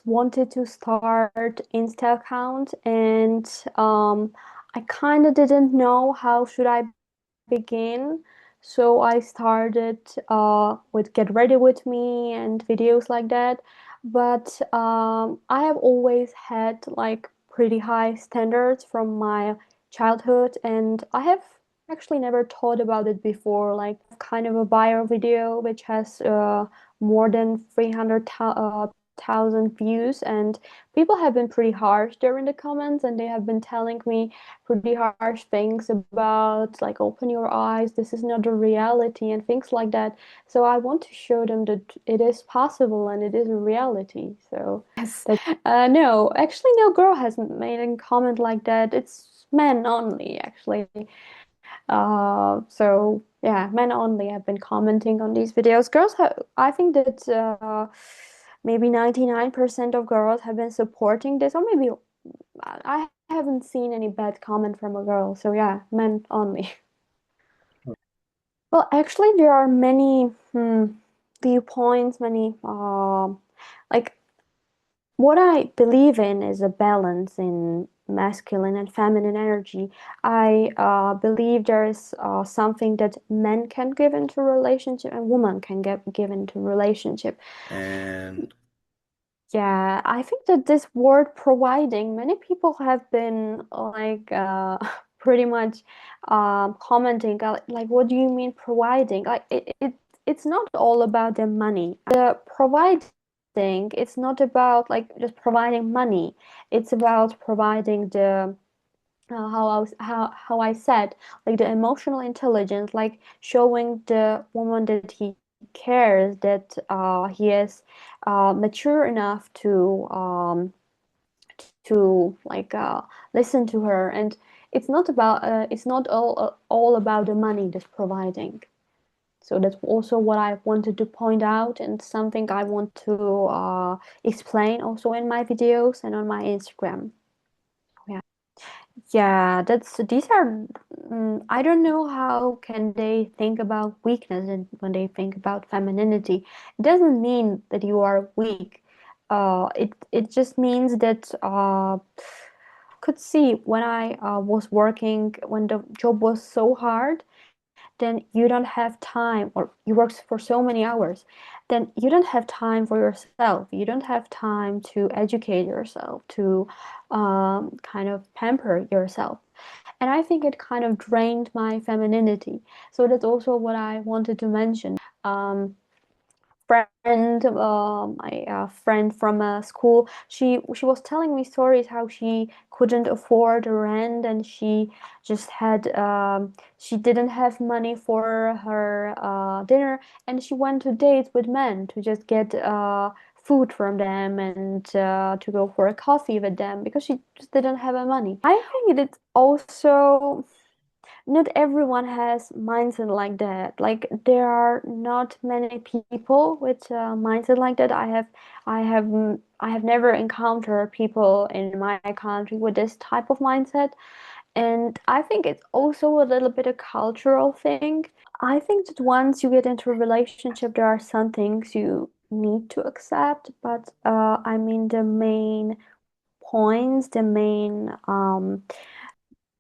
just wanted to start Insta account, and I kind of didn't know how should I begin. So I started with Get Ready With Me and videos like that. But I have always had like pretty high standards from my childhood, and I have actually never thought about it before. Like kind of a viral video which has more than 300,000 views, and people have been pretty harsh there in the comments, and they have been telling me pretty harsh things about like open your eyes, this is not a reality and things like that. So I want to show them that it is possible and it is a reality. So yes, that no, actually no girl hasn't made a comment like that. It's men only actually. So yeah, men only have been commenting on these videos. Girls have, I think that maybe 99% of girls have been supporting this, or maybe I haven't seen any bad comment from a girl. So yeah, men only. Well, actually, there are many viewpoints, many like what I believe in is a balance in masculine and feminine energy. I believe there is something that men can give into a relationship and women can give into a relationship. And Yeah, I think that this word providing, many people have been like pretty much commenting like, what do you mean providing? Like it's not all about the money. The providing, it's not about like just providing money. It's about providing the how I said, like the emotional intelligence, like showing the woman that he cares, that he is mature enough to like listen to her, and it's not all about the money that's providing. So that's also what I wanted to point out, and something I want to explain also in my videos and on my Instagram. Yeah. Yeah, that's these are I don't know how can they think about weakness and when they think about femininity. It doesn't mean that you are weak. It just means that could see when I was working when the job was so hard, then you don't have time, or you work for so many hours, then you don't have time for yourself. You don't have time to educate yourself, to kind of pamper yourself. And I think it kind of drained my femininity. So that's also what I wanted to mention. Friend, my friend from school, she was telling me stories how she couldn't afford rent, and she just had she didn't have money for her dinner, and she went to dates with men to just get food from them and to go for a coffee with them because she just didn't have the money. I think it is also not everyone has mindset like that. Like there are not many people with mindset like that. I have never encountered people in my country with this type of mindset, and I think it's also a little bit a cultural thing. I think that once you get into a relationship, there are some things you need to accept, but I mean the main points, the main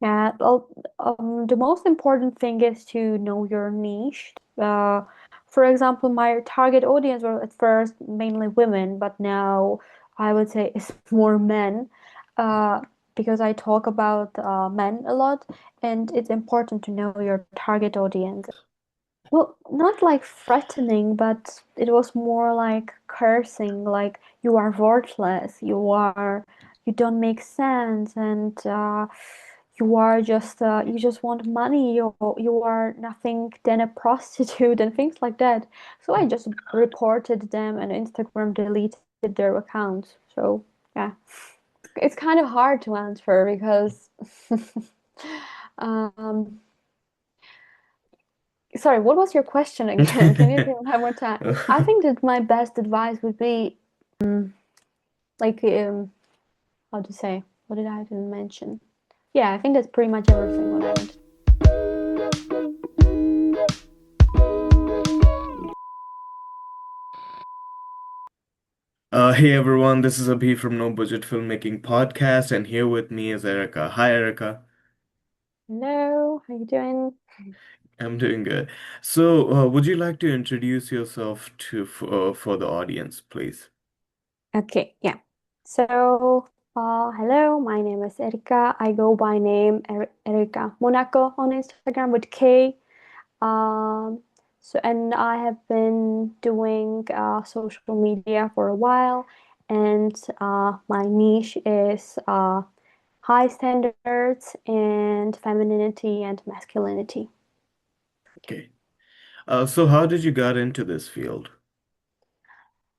yeah, well, the most important thing is to know your niche. For example, my target audience were at first mainly women, but now I would say it's more men, uh, because I talk about men a lot, and it's important to know your target audience. Well, not like threatening, but it was more like cursing, like you are worthless, you don't make sense, and you are just you just want money, you are nothing than a prostitute and things like that. So I just reported them, and Instagram deleted their accounts. So yeah, it's kind of hard to answer because um sorry, what was your question again? Can you do it one more time? I think that my best advice would be like how to say, what did I even mention? Yeah, I think that's pretty much everything what I wanted. Hey everyone, this is Abhi from No-Budget Filmmaking Podcast, and here with me is Erika. Hi Erika, Hello, how you doing? I'm doing good. So, would you like to introduce yourself for the audience, please? Okay, yeah. So, hello, my name is Erika. I go by name Erika Monako on Instagram with K. Um, and I have been doing social media for a while, and my niche is high standards and femininity and masculinity. Okay. So how did you got into this field?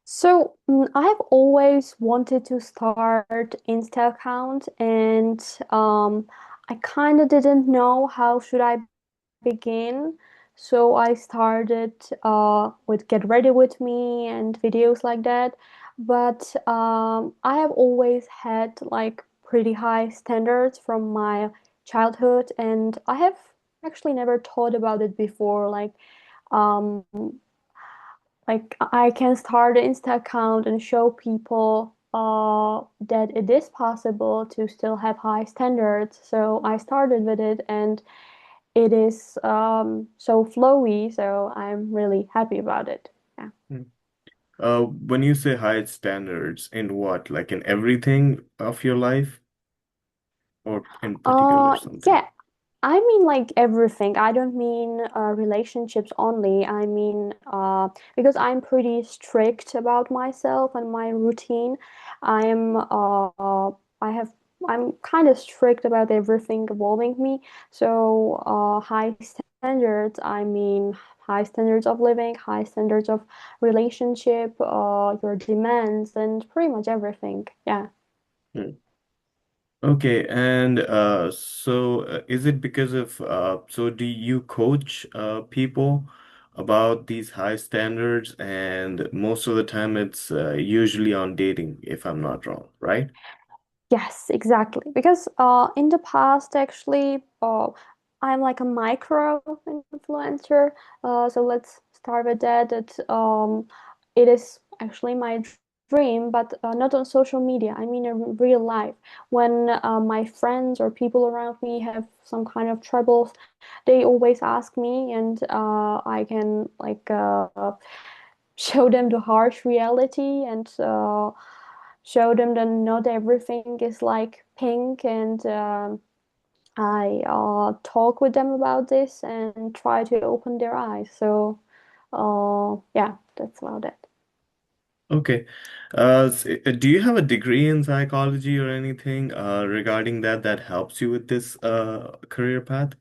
So I have always wanted to start Insta account, and I kind of didn't know how should I begin. So I started with Get Ready With Me and videos like that. But I have always had like pretty high standards from my childhood, and I have actually never thought about it before. Um, like I can start an Insta account and show people that it is possible to still have high standards. So I started with it, and it is so flowy. So I'm really happy about it. Yeah. Hmm. When you say high standards, in what? Like in everything of your life, or in particular something? Yeah, I mean like everything. I don't mean relationships only. I mean because I'm pretty strict about myself and my routine. I'm I have I'm kind of strict about everything involving me. So high standards. I mean high standards of living, high standards of relationship, your demands, and pretty much everything. Yeah. Hmm. Okay, and is it because of so do you coach people about these high standards? And most of the time it's usually on dating, if I'm not wrong, right? Yes, exactly. Because in the past, actually, I'm like a micro influencer. So let's start with that. It is actually my dream, but not on social media. I mean, in real life. When my friends or people around me have some kind of troubles, they always ask me, and I can like show them the harsh reality and show them that not everything is like pink, and I talk with them about this and try to open their eyes. So yeah, that's about it. Okay. Do you have a degree in psychology or anything regarding that helps you with this career path?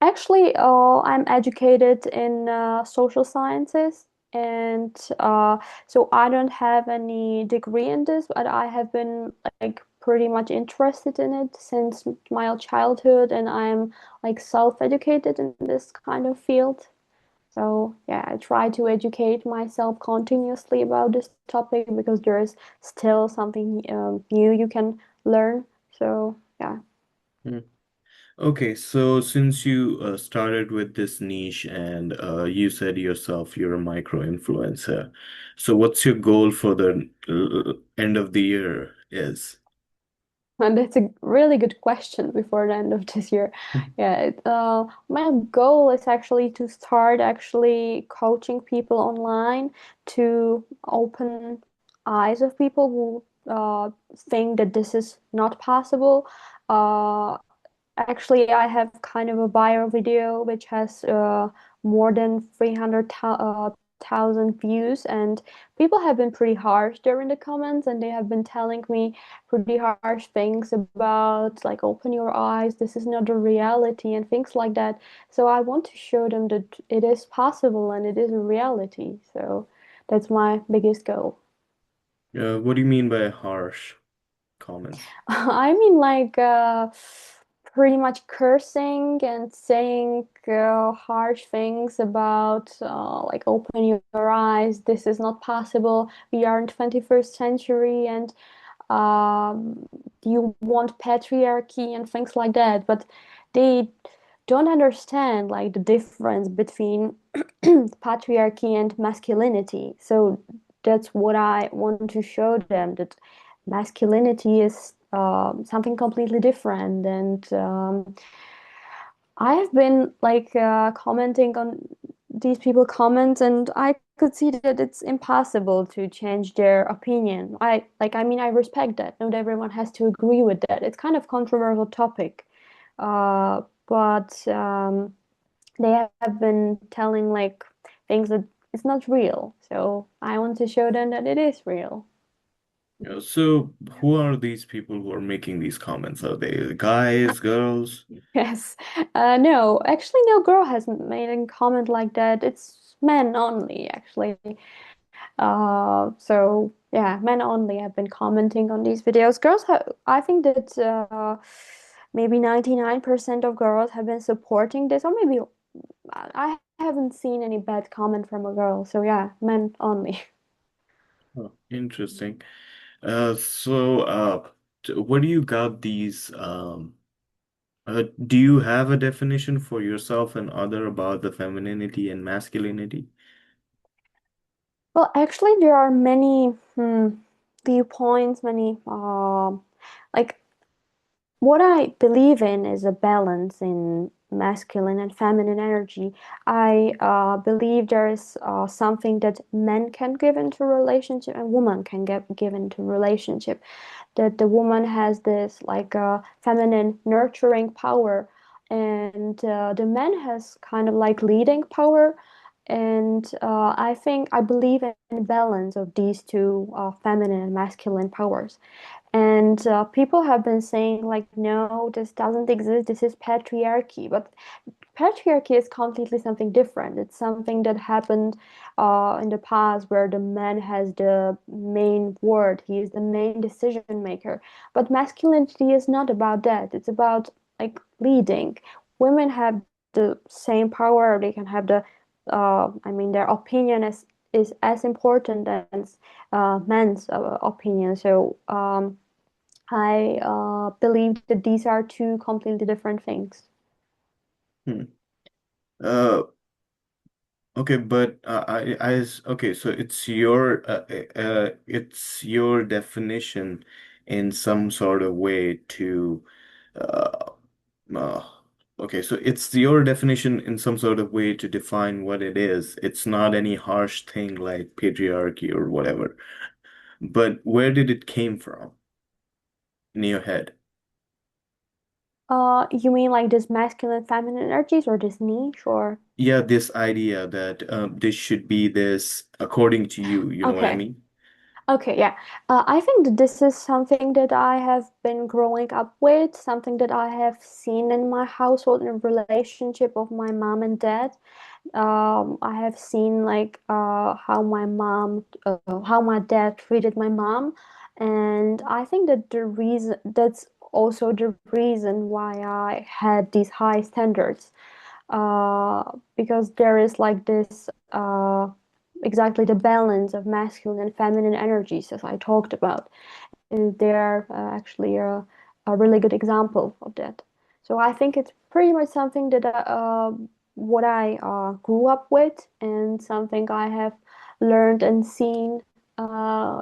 Actually, I'm educated in social sciences, and so I don't have any degree in this, but I have been like pretty much interested in it since my childhood, and I'm like self-educated in this kind of field. So yeah, I try to educate myself continuously about this topic because there is still something new you can learn. So yeah. Hmm. Okay, so since you started with this niche and you said yourself you're a micro influencer, so what's your goal for the end of the year is? And that's a really good question before the end of this year. Yeah, my goal is actually to start actually coaching people online to open eyes of people who think that this is not possible. Uh, Actually, I have kind of a bio video which has more than 300,000 views, and people have been pretty harsh there in the comments, and they have been telling me pretty harsh things about like open your eyes, this is not a reality, and things like that. So I want to show them that it is possible and it is a reality. So that's my biggest goal. What do you mean by harsh comments? I mean, like, pretty much cursing and saying harsh things about, like, open your eyes, this is not possible, we are in 21st century, and you want patriarchy and things like that. But they don't understand, like, the difference between patriarchy and masculinity. So that's what I want to show them, that masculinity is something completely different. And I have been like commenting on these people comments, and I could see that it's impossible to change their opinion. I mean, I respect that. Not everyone has to agree with that. It's kind of controversial topic. But they have been telling like things that it's not real. So I want to show them that it is real. So who are these people who are making these comments? Are they guys, girls? Yes. No, actually, no girl has made a comment like that. It's men only, actually. So yeah, men only have been commenting on these videos. Girls have, I think that maybe 99% of girls have been supporting this, or maybe I haven't seen any bad comment from a girl. So yeah, men only. Oh, interesting. Where do you got these do you have a definition for yourself and other about the femininity and masculinity? Well, actually, there are many viewpoints, many like what I believe in is a balance in masculine and feminine energy. I believe there is something that men can give into a relationship and women can give into a relationship. That the woman has this like feminine nurturing power, and the man has kind of like leading power. And I think I believe in balance of these two feminine and masculine powers. And people have been saying, like, no, this doesn't exist. This is patriarchy. But patriarchy is completely something different. It's something that happened in the past where the man has the main word, he is the main decision maker. But masculinity is not about that. It's about like leading. Women have the same power. They can have the, I mean, their opinion is as important as men's opinion. So, I believe that these are two completely different things. Hmm. Uh, okay, but okay, so it's your definition in some sort of way to uh, uh okay, so it's your definition in some sort of way to define what it is. It's not any harsh thing like patriarchy or whatever. But where did it came from in your head? You mean like this masculine, feminine energies or this niche or? Yeah, this idea that this should be this according to you, you know what I Okay. mean? Okay, yeah. I think that this is something that I have been growing up with, something that I have seen in my household in relationship of my mom and dad. I have seen like how my dad treated my mom, and I think that the reason that's also the reason why I had these high standards, because there is like this exactly the balance of masculine and feminine energies as I talked about. And they're actually a really good example of that. So I think it's pretty much something that what I grew up with and something I have learned and seen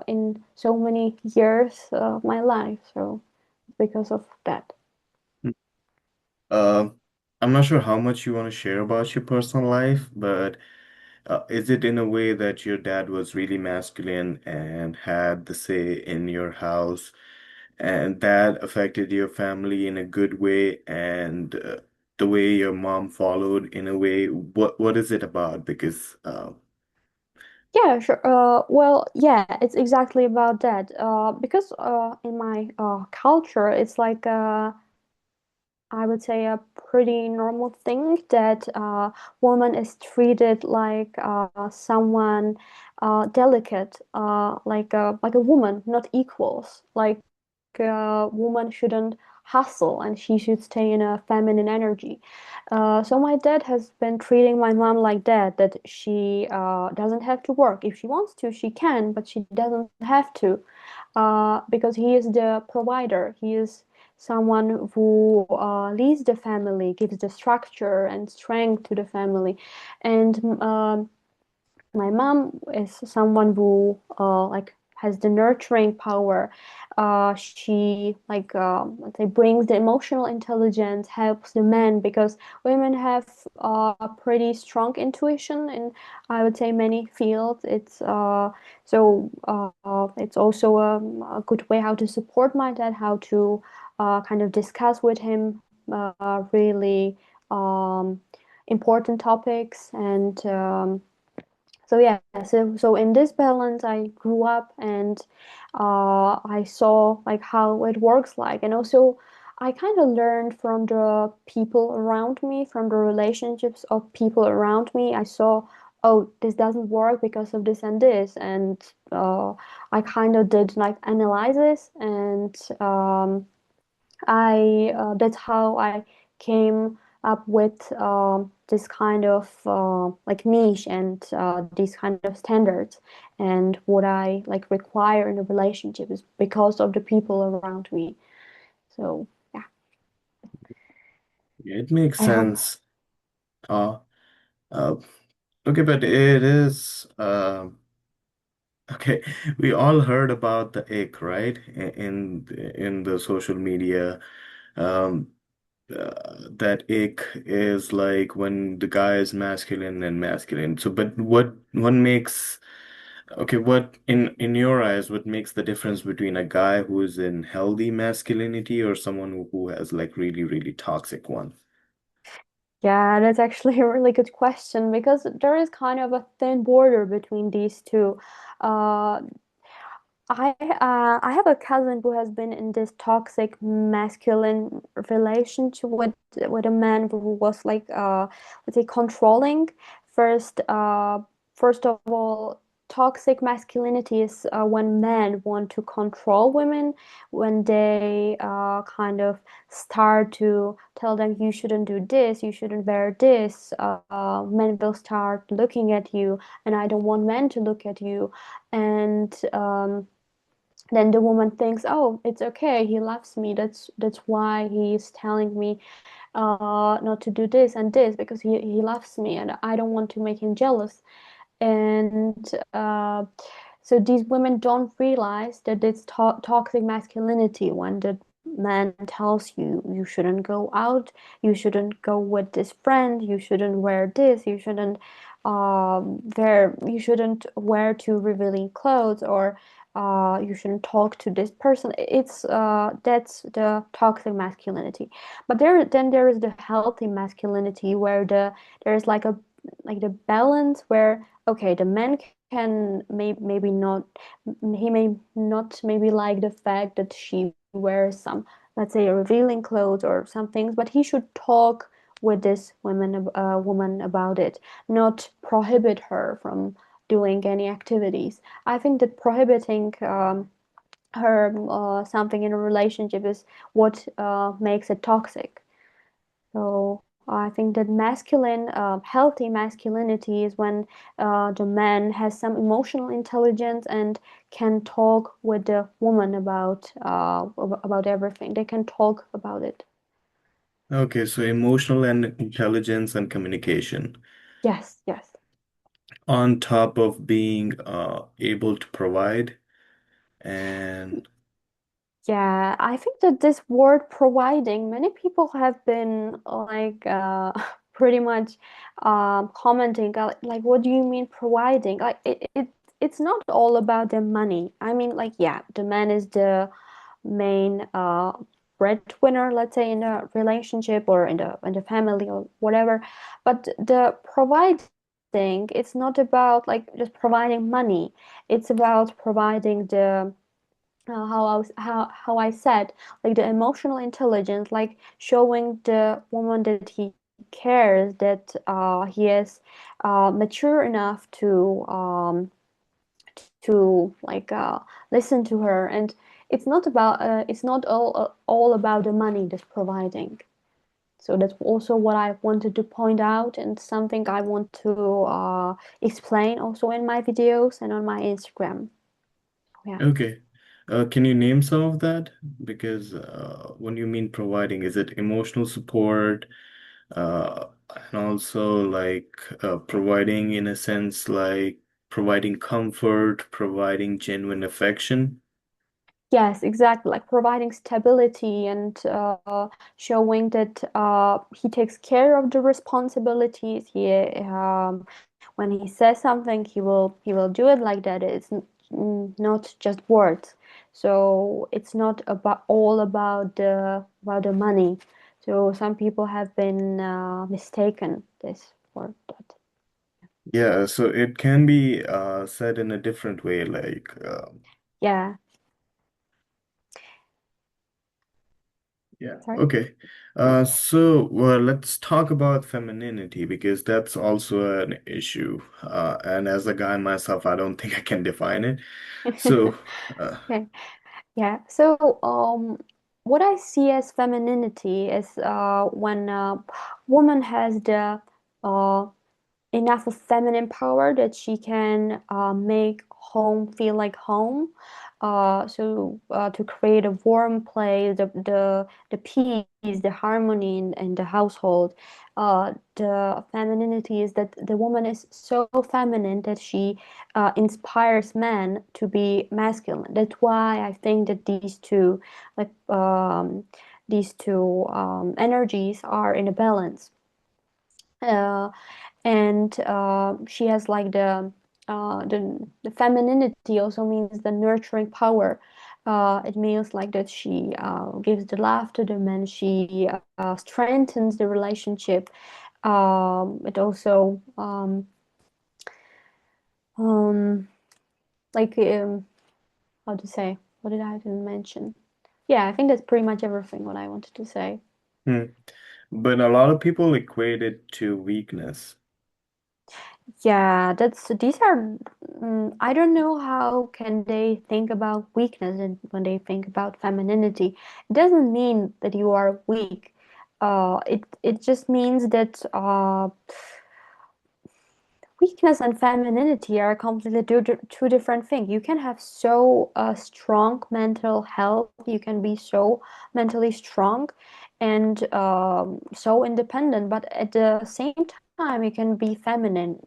in so many years of my life. So because of that. Um, I'm not sure how much you want to share about your personal life, but is it in a way that your dad was really masculine and had the say in your house, and that affected your family in a good way, and the way your mom followed in a way? What is it about? Because Yeah, sure. Well, yeah, it's exactly about that. Because in my culture, it's like I would say a pretty normal thing that woman is treated like someone delicate, like a woman, not equals. Like a woman shouldn't hustle and she should stay in a feminine energy. So my dad has been treating my mom like that, that she doesn't have to work. If she wants to, she can, but she doesn't have to, because he is the provider. He is someone who leads the family, gives the structure and strength to the family. And my mom is someone who like has the nurturing power. She like let's say brings the emotional intelligence, helps the men because women have a pretty strong intuition in I would say many fields. It's also a good way how to support my dad, how to kind of discuss with him really um, important topics and. So in this balance, I grew up and I saw like how it works like, and also I kind of learned from the people around me, from the relationships of people around me. I saw, oh, this doesn't work because of this and this, and I kind of did like analysis, and I that's how I came up with this kind of like niche and these kind of standards and what I like require in a relationship is because of the people around me. So yeah, Yeah, it makes I hope. sense. Uh, uh, okay, but it is okay. We all heard about the ick, right? In the social media. Um, that ick is like when the guy is masculine and masculine. So, but what makes okay, what in your eyes, what makes the difference between a guy who is in healthy masculinity or someone who has like really toxic one? Yeah, that's actually a really good question because there is kind of a thin border between these two. Uh, I have a cousin who has been in this toxic masculine relationship with a man who was like let's say controlling. First first of all, toxic masculinity is when men want to control women, when they kind of start to tell them you shouldn't do this, you shouldn't wear this. Men will start looking at you, and I don't want men to look at you, and then the woman thinks, oh, it's okay, he loves me, that's why he's telling me not to do this and this because he loves me and I don't want to make him jealous. And so these women don't realize that it's toxic masculinity when the man tells you you shouldn't go out, you shouldn't go with this friend, you shouldn't wear this, you shouldn't wear too revealing clothes, or you shouldn't talk to this person. It's That's the toxic masculinity. But there is the healthy masculinity where there's like the balance where okay, the man can maybe not, he may not maybe like the fact that she wears some, let's say, revealing clothes or some things, but he should talk with this woman about it, not prohibit her from doing any activities. I think that prohibiting her something in a relationship is what makes it toxic. So I think that healthy masculinity is when the man has some emotional intelligence and can talk with the woman about everything. They can talk about it. Okay, so emotional and intelligence and communication Yes, yes. on top of being able to provide and Yeah, I think that this word providing, many people have been like pretty much commenting like, what do you mean providing? Like it's not all about the money. I mean, like, yeah, the man is the main breadwinner, let's say, in a relationship or in the family or whatever. But the providing, it's not about like just providing money. It's about providing the how I said, like the emotional intelligence, like showing the woman that he cares, that he is mature enough to like listen to her, and it's not all about the money that's providing. So that's also what I wanted to point out, and something I want to explain also in my videos and on my Instagram. Yeah. okay. Can you name some of that? Because when you mean providing, is it emotional support, and also like providing in a sense like providing comfort, providing genuine affection. Yes, exactly. Like providing stability and showing that he takes care of the responsibilities. When he says something, he will do it like that. It's not just words. So it's not about all about the money. So some people have been mistaken this for that. Yeah, so it can be said in a different way, like Yeah. yeah, Sorry. okay. So well, let's talk about femininity because that's also an issue. And as a guy myself, I don't think I can define it. So, uh, Okay. Yeah. So, what I see as femininity is when a woman has the uh, enough of feminine power that she can make home feel like home. To create a warm place, the peace, the harmony in the household. The femininity is that the woman is so feminine that she inspires men to be masculine. That's why I think that like these two energies are in a balance. Uh, and she has like the femininity also means the nurturing power. It means like that she gives the love to the man. She strengthens the relationship. It also um, like how to say, what did I even mention? Yeah, I think that's pretty much everything what I wanted to say. hmm. But a lot of people equate it to weakness. Yeah, that's these are I don't know how can they think about weakness and when they think about femininity. It doesn't mean that you are weak. It just means that weakness and femininity are completely two different things. You can have so strong mental health. You can be so mentally strong and so independent, but at the same time, you can be feminine.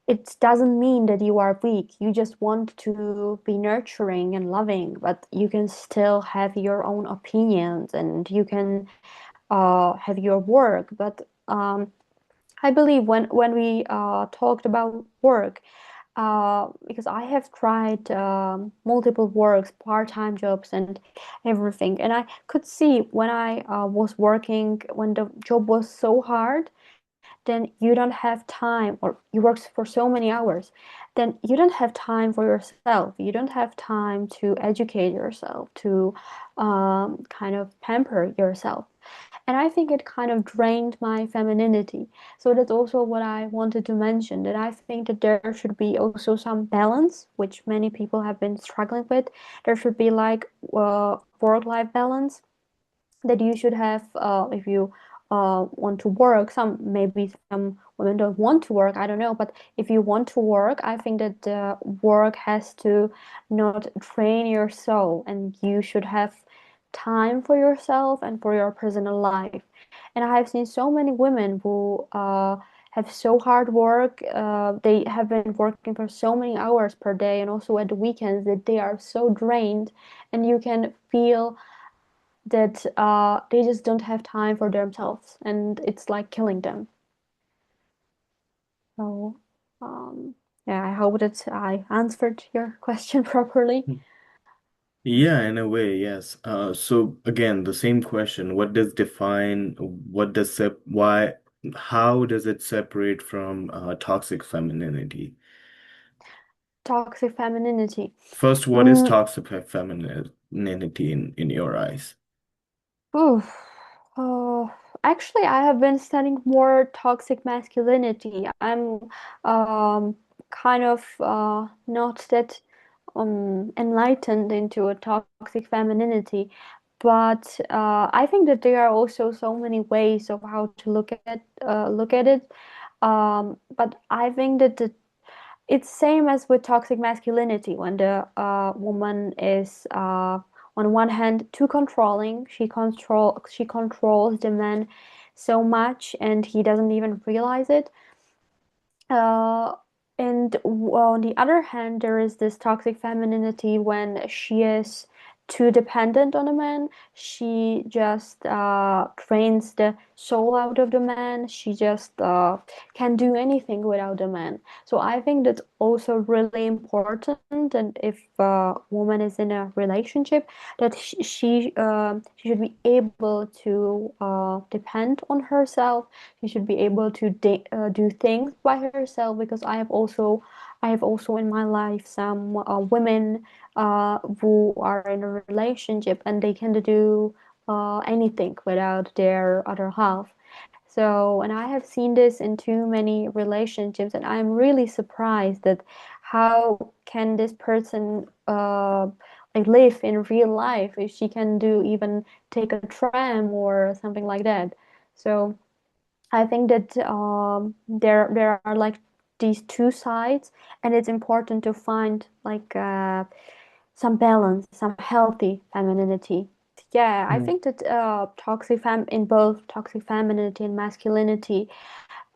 It doesn't mean that you are weak. You just want to be nurturing and loving, but you can still have your own opinions and you can have your work. But I believe when we talked about work, because I have tried multiple works, part-time jobs, and everything, and I could see when I was working, when the job was so hard, then you don't have time, or you work for so many hours, then you don't have time for yourself. You don't have time to educate yourself, to kind of pamper yourself. And I think it kind of drained my femininity. So that's also what I wanted to mention, that I think that there should be also some balance, which many people have been struggling with. There should be like work-life balance that you should have if you want to work. Maybe some women don't want to work, I don't know, but if you want to work, I think that the work has to not drain your soul, and you should have time for yourself and for your personal life. And I have seen so many women who have so hard work. They have been working for so many hours per day and also at the weekends, that they are so drained, and you can feel that they just don't have time for themselves, and it's like killing them. So, um, yeah, I hope that I answered your question properly. Yeah, in a way, yes. So again, the same question. What does how does it separate from toxic femininity? Toxic femininity. First, what is Mm, toxic femininity in your eyes? oof. Oh, actually, I have been studying more toxic masculinity. I'm kind of not that enlightened into a toxic femininity, but I think that there are also so many ways of how to look at it. But I think that it's same as with toxic masculinity when the woman is on one hand too controlling. She controls the man so much, and he doesn't even realize it. Uh, And on the other hand, there is this toxic femininity when she is too dependent on a man. She just drains the soul out of the man. She just can do anything without the man. So I think that's also really important. And if a woman is in a relationship, that she should be able to depend on herself. She should be able to do things by herself, because I have also in my life some women who are in a relationship and they can do anything without their other half. So, and I have seen this in too many relationships, and I'm really surprised that how can this person like live in real life if she can do even take a tram or something like that. So I think that there are like these two sides, and it's important to find like some balance, some healthy femininity. Yeah, I think that toxic fem in both toxic femininity and masculinity,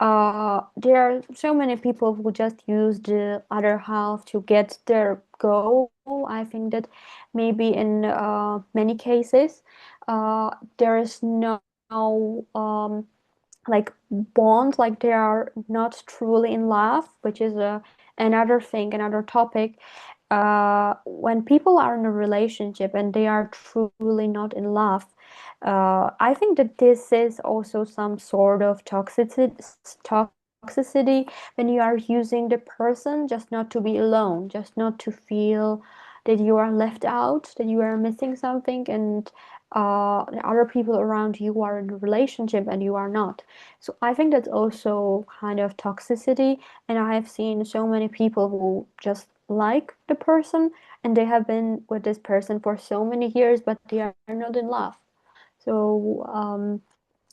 there are so many people who just use the other half to get their goal. I think that maybe in many cases, there is no like bond, like they are not truly in love, which is another thing, another topic. When people are in a relationship and they are truly not in love, I think that this is also some sort of toxicity when you are using the person just not to be alone, just not to feel that you are left out, that you are missing something, and the other people around you are in a relationship and you are not. So I think that's also kind of toxicity. And I have seen so many people who just like the person and they have been with this person for so many years, but they are not in love. So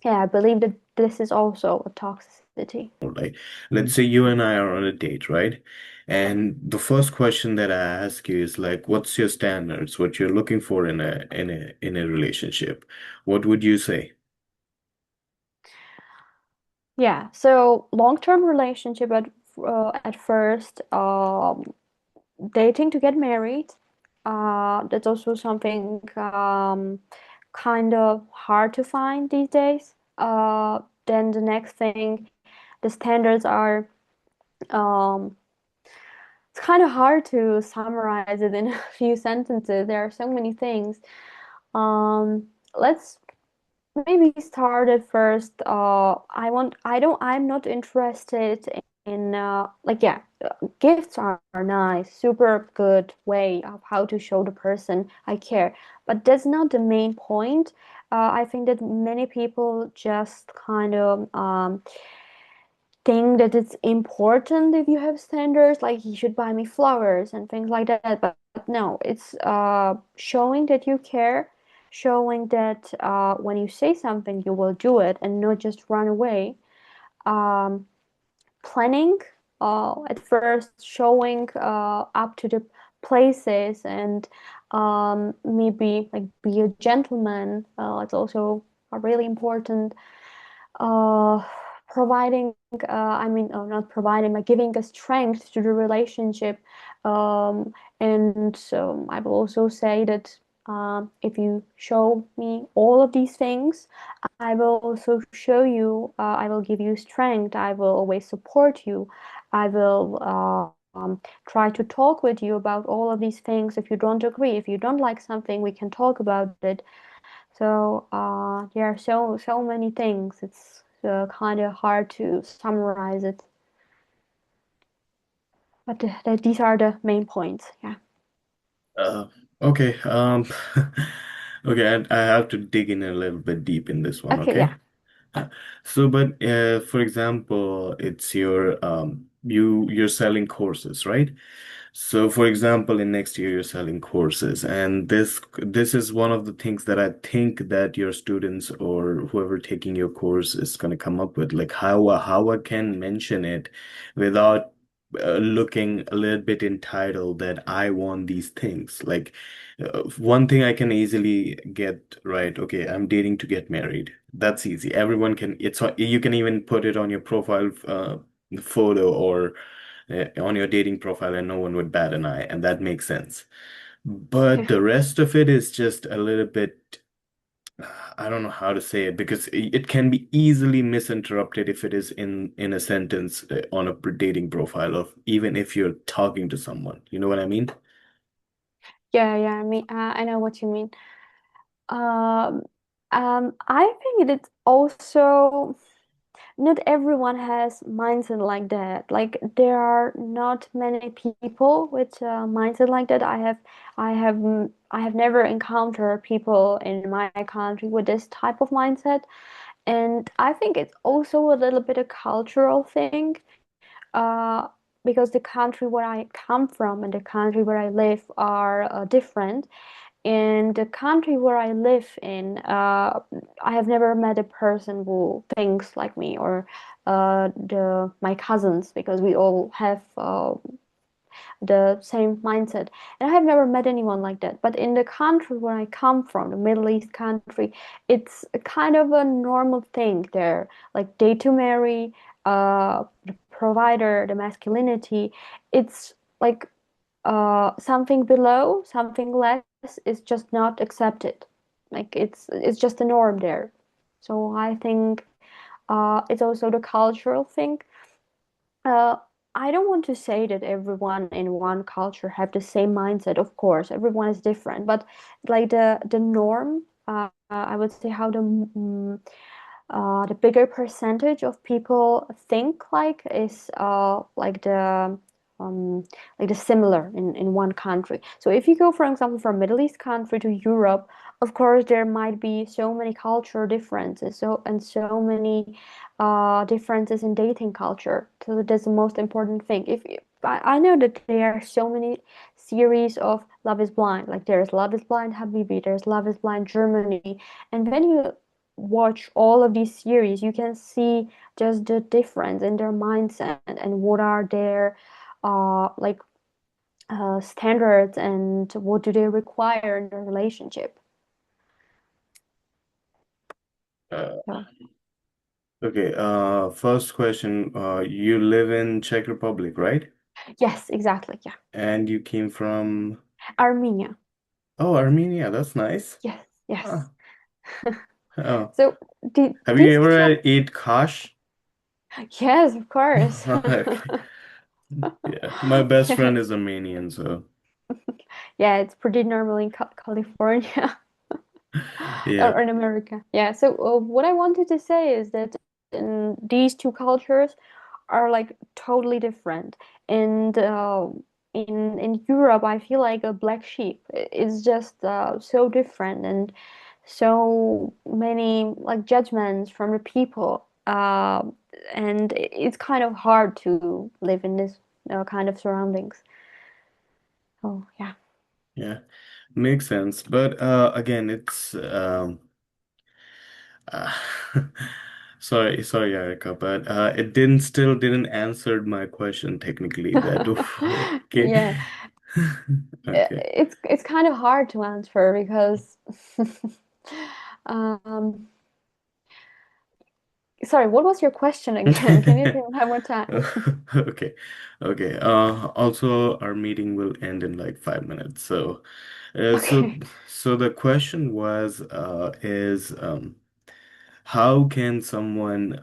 yeah, I believe that this is also a toxicity. Like, let's say you and I are on a date, right? And the first question that I ask you is like, what's your standards? What you're looking for in a relationship? What would you say? Yeah, so long-term relationship at first, dating to get married. That's also something kind of hard to find these days. Then the next thing, the standards are um, it's kind of hard to summarize it in a few sentences. There are so many things. Let's maybe start at first. I'm not interested in, like, yeah, gifts are nice, super good way of how to show the person I care. But that's not the main point. I think that many people just kind of think that it's important if you have standards, like you should buy me flowers and things like that. But no, it's showing that you care, showing that when you say something, you will do it and not just run away. Um, Planning at first, showing up to the places, and maybe like be a gentleman. It's also really important. uh, Providing, not providing, but giving a strength to the relationship. And I will also say that if you show me all of these things, I will also show you, I will give you strength, I will always support you, I will try to talk with you about all of these things. If you don't agree, if you don't like something, we can talk about it. So there are so many things. It's kind of hard to summarize it, but these are the main points. Yeah. Uh, okay. Okay, I have to dig in a little bit deep in this one, Okay. okay? Yeah. So, but for example, it's you're selling courses, right? So, for example, in next year you're selling courses, and this is one of the things that I think that your students or whoever taking your course is going to come up with, like how I can mention it without looking a little bit entitled that I want these things. Like one thing I can easily get right. Okay, I'm dating to get married. That's easy. Everyone can. You can even put it on your profile photo or on your dating profile and no one would bat an eye, and that makes sense. But the rest of it is just a little bit, I don't know how to say it because it can be easily misinterpreted if it is in a sentence on a dating profile of even if you're talking to someone. You know what I mean? Yeah, yeah, I know what you mean. Um, I think it's also not everyone has mindset like that. Like there are not many people with mindset like that. I have never encountered people in my country with this type of mindset, and I think it's also a little bit a cultural thing. Uh, because the country where I come from and the country where I live are different. In the country where I live in, I have never met a person who thinks like me or the my cousins because we all have the same mindset. And I have never met anyone like that. But in the country where I come from, the Middle East country, it's a kind of a normal thing there. Like they to marry, the provider, the masculinity. It's like something below, something less is just not accepted. Like it's just a norm there. So I think it's also the cultural thing. Uh, I don't want to say that everyone in one culture have the same mindset. Of course, everyone is different, but like the norm, I would say how the bigger percentage of people think like is um, like the similar in one country. So if you go, for example, from Middle East country to Europe, of course there might be so many cultural differences, so many differences in dating culture. So that's the most important thing. If I know that there are so many series of Love is Blind, like there's Love is Blind Habibi, there's Love is Blind Germany, and when you watch all of these series, you can see just the difference in their mindset and what are their like standards and what do they require in a relationship. Uh, So okay, first question. You live in Czech Republic, right? yes, exactly. Yeah, And you came from, Armenia. oh, Armenia. That's nice. Yes, yes. Oh, oh. So Have you these two, ever ate Kash? yes, of course. Okay. Yeah, my best Yeah, friend is Armenian, so yeah, it's pretty normal in California. yeah. Or in America. Yeah. So what I wanted to say is that in these two cultures are like totally different. And in Europe, I feel like a black sheep. It's just so different and so many like judgments from the people. And it's kind of hard to live in this kind of surroundings. Oh yeah. Yeah, makes sense. But again, it's uh, sorry, Erica, but it didn't answer my question technically. That okay, Yeah. okay. It's kind of hard to answer because um sorry, what was your question again? Can you say it one more time? Okay, okay. Also, our meeting will end in like 5 minutes. So, uh, so, Okay. so the question was, is how can someone,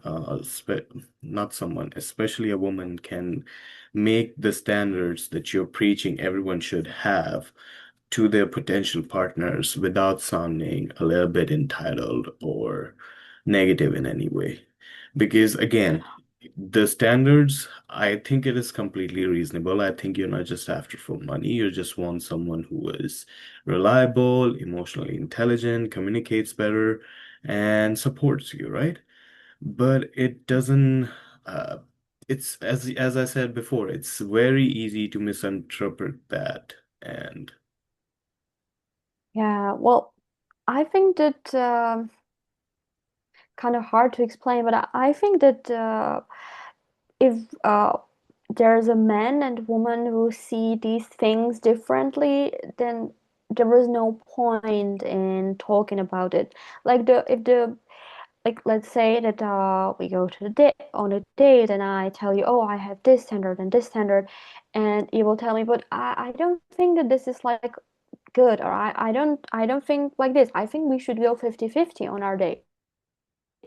not someone, especially a woman, can make the standards that you're preaching everyone should have to their potential partners without sounding a little bit entitled or negative in any way? Because again, the standards, I think it is completely reasonable. I think you're not just after for money, you just want someone who is reliable, emotionally intelligent, communicates better, and supports you, right? But it doesn't, uh, it's as I said before, it's very easy to misinterpret that. And Yeah, well, I think that kind of hard to explain, but I think that if there's a man and woman who see these things differently, then there is no point in talking about it. Like the if the like let's say that we go to the date on a date and I tell you, oh, I have this standard, and you will tell me, but I don't think that this is like good, or I don't think like this. I think we should go 50-50 on our date.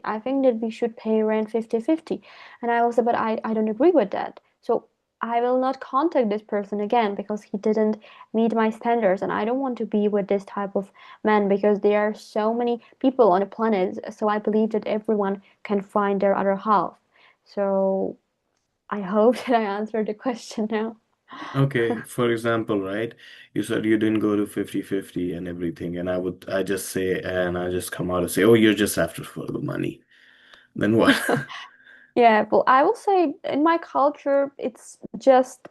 I think that we should pay rent 50-50. And I will say, but I don't agree with that. So I will not contact this person again because he didn't meet my standards. And I don't want to be with this type of man because there are so many people on the planet. So I believe that everyone can find their other half. So I hope that I answered the question now. Okay, for example, right? You said you didn't go to 50-50 and everything, and I just say, and I just come out and say, oh, you're just after for the money. Then what? Yeah, well, I will say in my culture, it's just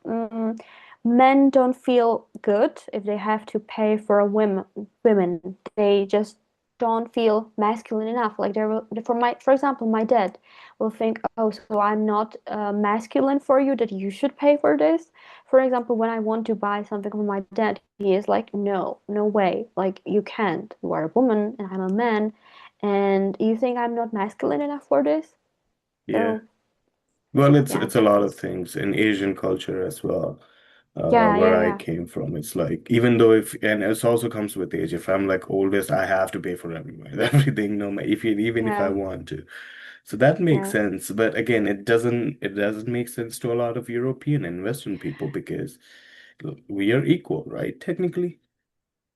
men don't feel good if they have to pay for a women. They just don't feel masculine enough. Like for example, my dad will think, oh, so I'm not masculine for you that you should pay for this. For example, when I want to buy something from my dad, he is like, no, no way, like you can't. You are a woman and I'm a man, and you think I'm not masculine enough for this? Yeah. So Well, yeah, it's a lot of that's things in Asian culture as well. yeah, Where yeah, I yeah, came from, it's like even though if and it also comes with age. If I'm like oldest, I have to pay for everything, everything, no matter if even if I yeah, want to. So that makes yeah, sense. But again, it doesn't make sense to a lot of European and Western people because we are equal, right? Technically.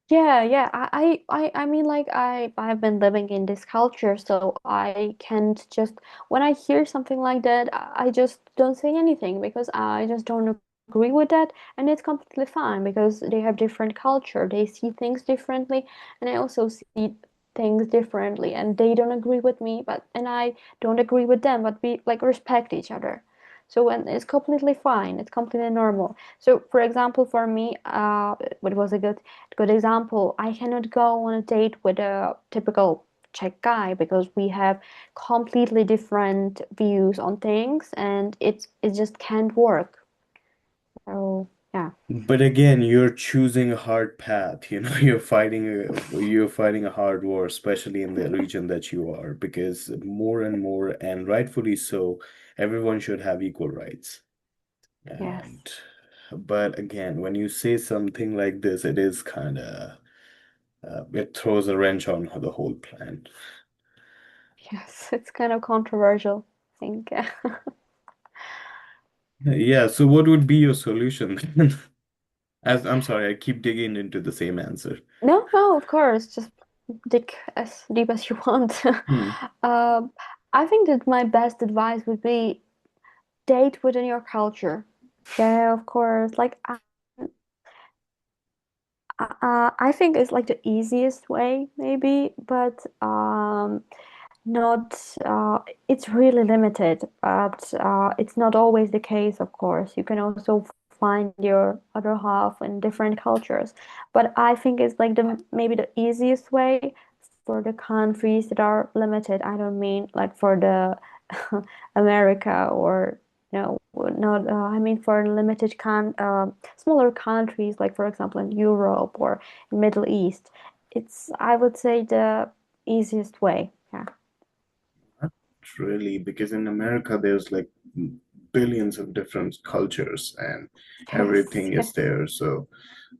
yeah, yeah. I mean, like I've been living in this culture, so I can't just when I hear something like that, I just don't say anything because I just don't agree with that, and it's completely fine because they have different culture, they see things differently, and I also see things differently, and they don't agree with me, but and I don't agree with them, but we like respect each other. So when it's completely fine, it's completely normal. So for example, for me, what was a good example, I cannot go on a date with a typical Czech guy because we have completely different views on things, and it just can't work. So yeah. But again, you're choosing a hard path. You're fighting a hard war, especially in the region that you are, because more and more, and rightfully so, everyone should have equal rights. Yes. And but again, when you say something like this, it is kind of it throws a wrench on the whole plan. Yes, it's kind of controversial, I think. Yeah, so what would be your solution then? As I'm sorry, I keep digging into the same answer. No, no, of course, just dig as deep as you want. Hmm. Um, I think that my best advice would be date within your culture. Yeah, of course. I think it's like the easiest way, maybe, but not. It's really limited, but it's not always the case. Of course, you can also find your other half in different cultures, but I think it's like the maybe the easiest way for the countries that are limited. I don't mean like for the America or no, not. I mean for limited smaller countries, like for example in Europe or in Middle East. It's I would say the easiest way. Yeah. Not really, because in America there's like billions of different cultures and Yes. everything Yeah. is there. So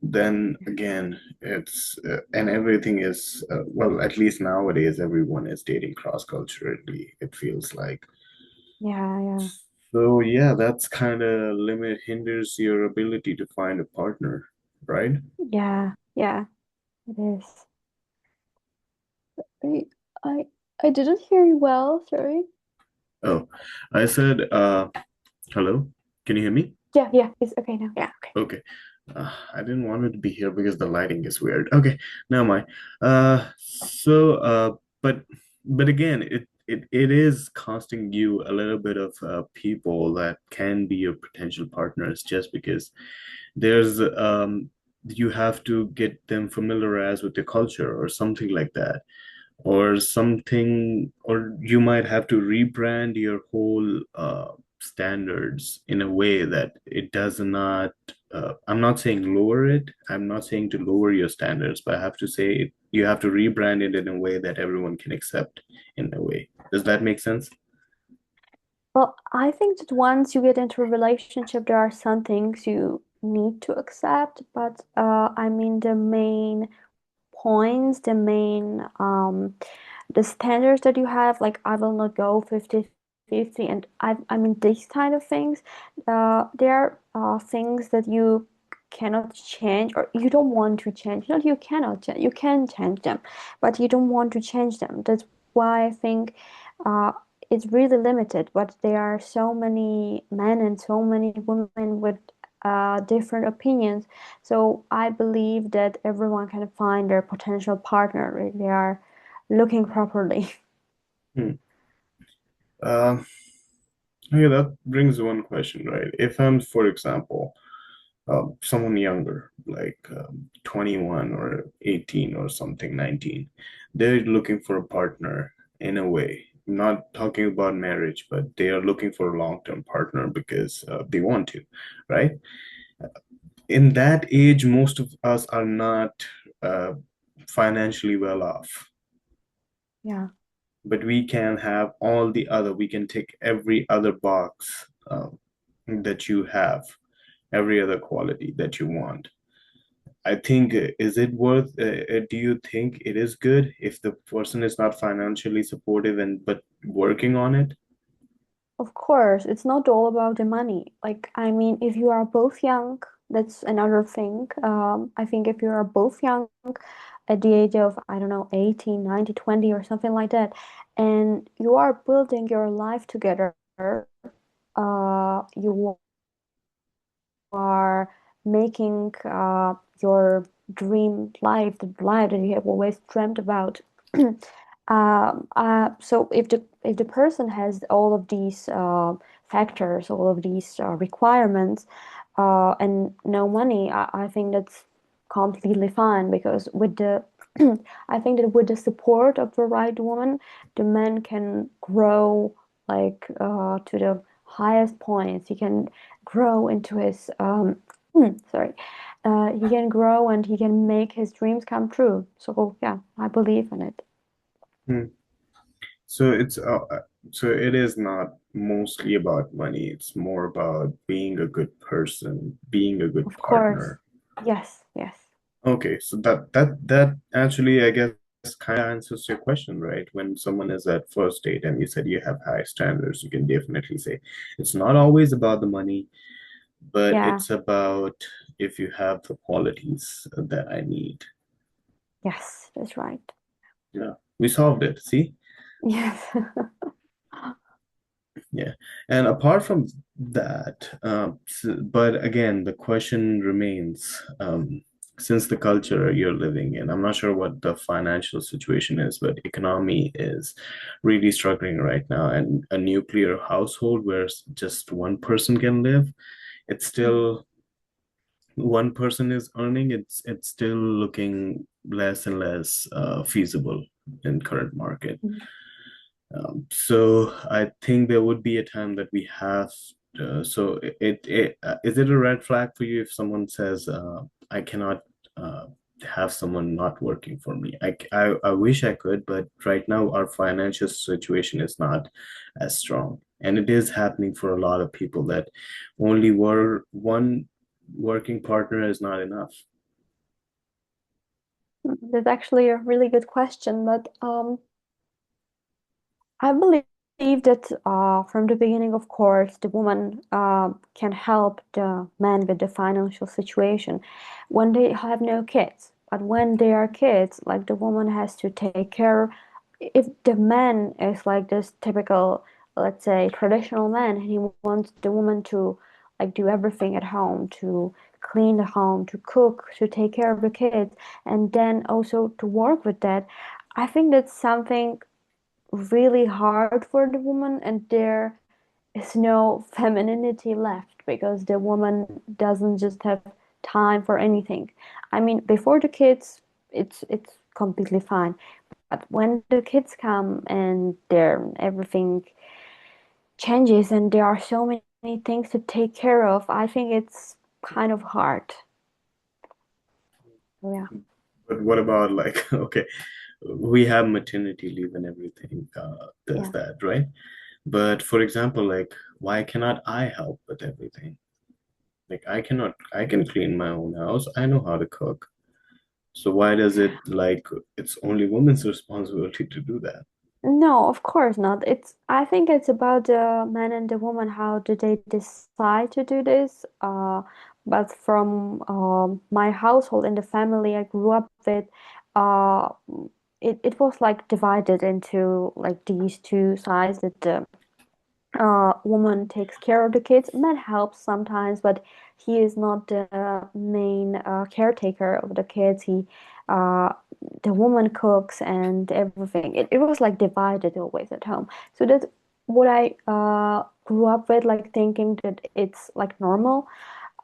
then again, it's and everything is well, at least nowadays everyone is dating cross-culturally, it feels like. Yeah. Yeah. So yeah, that's kind of limit hinders your ability to find a partner, right? Yeah. Yeah. It is. Wait, I I didn't hear you well. Sorry. Oh, I said, hello, can you hear me? Yeah. Yeah. It's okay now. Yeah. Okay. Okay. I didn't want it to be here because the lighting is weird. Okay, never mind. So, but again, it is costing you a little bit of people that can be your potential partners just because there's you have to get them familiarized with the culture or something like that or something, or you might have to rebrand your whole standards in a way that it does not. I'm not saying lower it. I'm not saying to lower your standards, but I have to say you have to rebrand it in a way that everyone can accept in a way. Does that make sense? Well, I think that once you get into a relationship, there are some things you need to accept, but I mean the main points, the standards that you have, like I will not go 50-50, and I mean these kind of things, there are things that you cannot change or you don't want to change. Not you cannot change, you can change them, but you don't want to change them. That's why I think uh, it's really limited, but there are so many men and so many women with different opinions. So I believe that everyone can find their potential partner if they are looking properly. Hmm. Uh, okay, that brings one question, right? If I'm, for example, someone younger, like 21 or 18 or something, 19, they're looking for a partner in a way. Not talking about marriage, but they are looking for a long-term partner because they want to, right? In that age, most of us are not uh, financially well off, Yeah, but we can have all the other, we can tick every other box that you have, every other quality that you want. I think, is it worth, do you think it is good if the person is not financially supportive and but working on it? of course, it's not all about the money. Like, I mean, if you are both young, that's another thing. I think if you are both young at the age of, I don't know, 18, 19, 20 or something like that, and you are building your life together, you are making your dream life, the life that you have always dreamt about. So if the person has all of these factors, all of these requirements, and no money, I think that's completely fine because with the I think that with the support of the right woman, the man can grow like to the highest points. He can grow into his sorry, he can grow and he can make his dreams come true. So yeah, I believe in it. Hmm. So so it is not mostly about money. It's more about being a good person, being a good Of course. partner. Yes, yes. Okay, so that actually, I guess, kind of answers your question, right? When someone is at first date and you said you have high standards, you can definitely say it's not always about the money, but Yeah, it's about if you have the qualities that I need. yes, that's right. Yeah, we solved it. See? Yes. Yeah. And apart from that, but again, the question remains, since the culture you're living in, I'm not sure what the financial situation is, but economy is really struggling right now. And a nuclear household where just one person can live, it's still one person is earning, it's still looking less and less feasible in current market. So I think there would be a time that we have. So is it a red flag for you if someone says, "I cannot have someone not working for me"? I wish I could, but right now our financial situation is not as strong, and it is happening for a lot of people that only were one working partner is not enough. That's actually a really good question, but I believe that from the beginning, of course, the woman can help the man with the financial situation when they have no kids. But when they are kids, like the woman has to take care. If the man is like this typical, let's say, traditional man, and he wants the woman to like do everything at home, to clean the home, to cook, to take care of the kids, and then also to work with that, I think that's something really hard for the woman, and there is no femininity left because the woman doesn't just have time for anything. I mean, before the kids, it's completely fine, but when the kids come and there everything changes and there are so many things to take care of, I think it's kind of hard. Yeah. But what about like, okay, we have maternity leave and everything, does Yeah. that, right? But for example, like, why cannot I help with everything? Like, I can clean my own house. I know how to cook. So why does it like it's only women's responsibility to do that? No, of course not. I think it's about the man and the woman. How do they decide to do this? But from my household and the family I grew up with, uh, it was like divided into like these two sides that the woman takes care of the kids. Man helps sometimes, but he is not the main caretaker of the kids. Uh, the woman cooks and everything. It was like divided always at home. So that's what I grew up with, like thinking that it's like normal.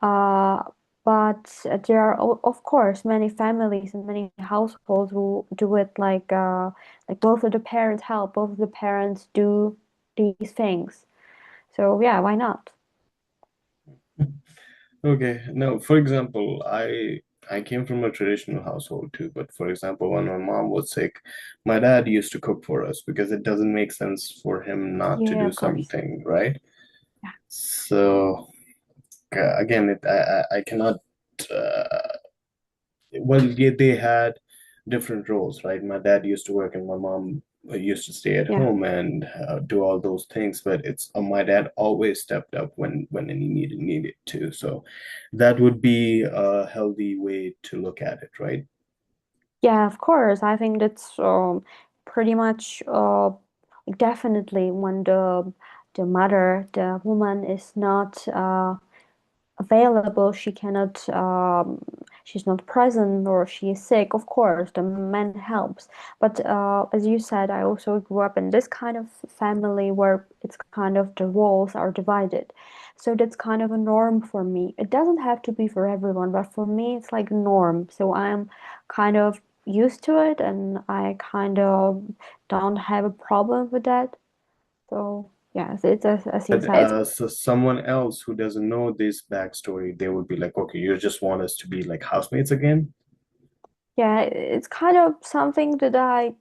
Uh, but there are, of course, many families and many households who do it like both of the parents help, both of the parents do these things. So yeah, why not? Okay, no, for example, I came from a traditional household too, but for example, when my mom was sick, my dad used to cook for us because it doesn't make sense for him not to Yeah, do of course. something, right? Yeah, So again, I cannot. Uh, well, yeah, they had different roles, right? My dad used to work and my mom used to stay at yeah, home and do all those things. But it's my dad always stepped up when he needed to. So that would be a healthy way to look at it, right? yeah. Of course, I think that's pretty much definitely when the mother, the woman is not available, she cannot, she's not present or she is sick, of course, the man helps. But as you said, I also grew up in this kind of family where it's kind of the roles are divided. So that's kind of a norm for me. It doesn't have to be for everyone, but for me, it's like a norm. So I'm kind of used to it and I kind of don't have a problem with that. So, yeah, so it's as you But said, it's so someone else who doesn't know this backstory, they would be like, okay, you just want us to be like housemates again? yeah, it's kind of something that I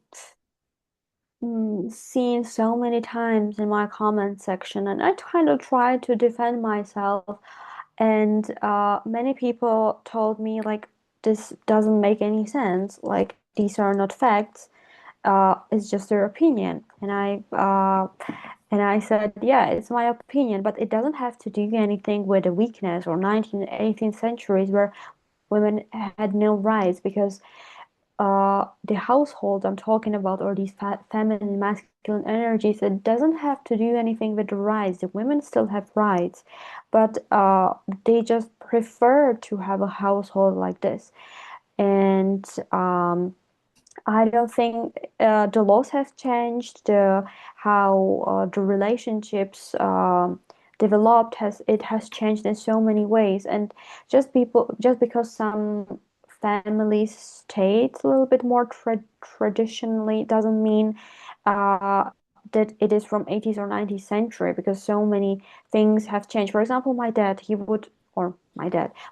seen so many times in my comment section, and I kind of try to defend myself. And many people told me like this doesn't make any sense. Like these are not facts. It's just their opinion. And I said, yeah, it's my opinion, but it doesn't have to do anything with a weakness or 19th, 18th centuries where women had no rights because the household I'm talking about, or these feminine, masculine energies, it doesn't have to do anything with the rights. The women still have rights, but they just prefer to have a household like this. And I don't think the laws have changed. The how the relationships developed has changed in so many ways. And just because some families stayed a little bit more traditionally doesn't mean uh, that it is from 80s or 90s century because so many things have changed. For example, my dad,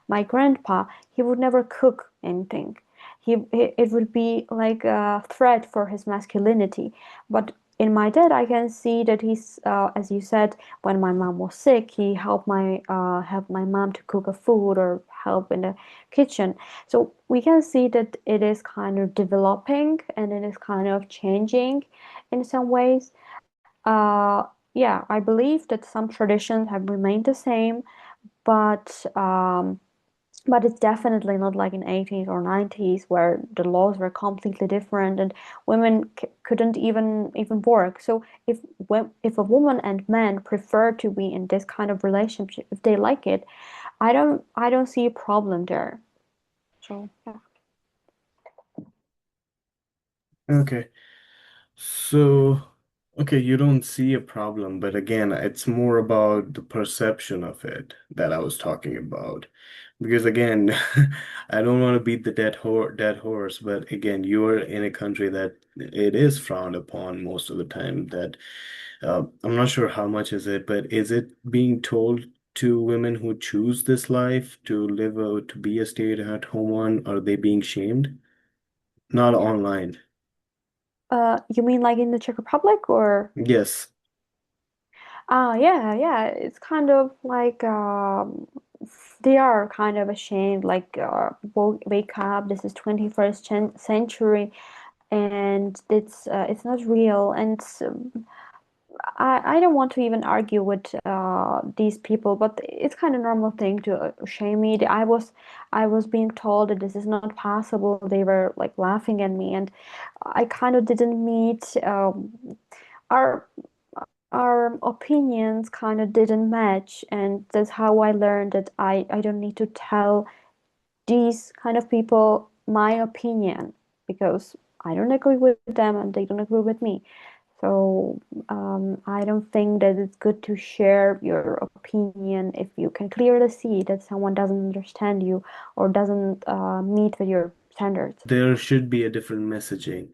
my grandpa, he would never cook anything. It would be like a threat for his masculinity. But in my dad, I can see that he's, as you said, when my mom was sick, he helped my mom to cook a food or help in the kitchen. So we can see that it is kind of developing and it is kind of changing in some ways. Uh, yeah, I believe that some traditions have remained the same, but it's definitely not like in 80s or 90s where the laws were completely different and women couldn't even work. So if a woman and man prefer to be in this kind of relationship, if they like it, I don't see a problem there. So yeah. Okay. So, okay, you don't see a problem, but again, it's more about the perception of it that I was talking about. Because again, I don't want to beat the dead horse, but again, you're in a country that it is frowned upon most of the time. That I'm not sure how much is it, but is it being told to women who choose this life to to be a stay-at-home one, are they being shamed? Not online. You mean like in the Czech Republic or? Yes. Yeah, yeah. It's kind of like they are kind of ashamed. Like, wake up. This is 21st century, and it's not real. And I don't want to even argue with these people, but it's kind of normal thing to shame me. I was being told that this is not possible. They were like laughing at me, and I kind of didn't meet our our opinions kind of didn't match, and that's how I learned that I don't need to tell these kind of people my opinion because I don't agree with them and they don't agree with me. So I don't think that it's good to share your opinion if you can clearly see that someone doesn't understand you or doesn't meet with your standards. There should be a different messaging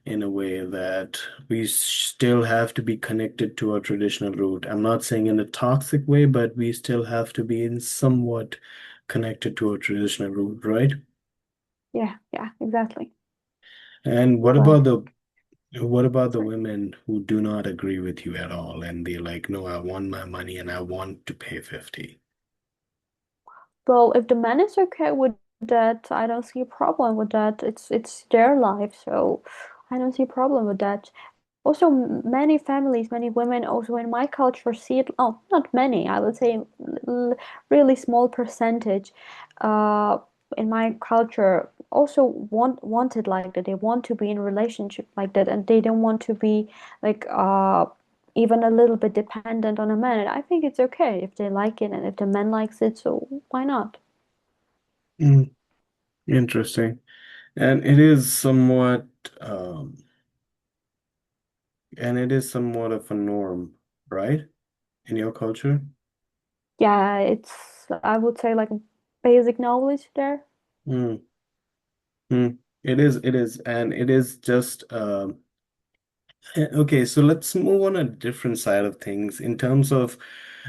in a way that we still have to be connected to our traditional root. I'm not saying in a toxic way, but we still have to be in somewhat connected to our traditional root, right? Yeah, yeah, exactly. And Well, what about the women who do not agree with you at all and they're like, no, I want my money and I want to pay 50. Well, if the man is okay with that, I don't see a problem with that. It's their life, so I don't see a problem with that. Also, many families, many women, also in my culture, see it. Oh, not many. I would say really small percentage. Uh, in my culture, also want it like that. They want to be in a relationship like that, and they don't want to be like even a little bit dependent on a man. And I think it's okay if they like it and if the man likes it, so why not? Mm, interesting. And it is somewhat um it is somewhat of a norm, right? In your culture? Yeah, it's I would say like basic knowledge there. Mm, mm. It is, and it is just okay, so let's move on a different side of things in terms of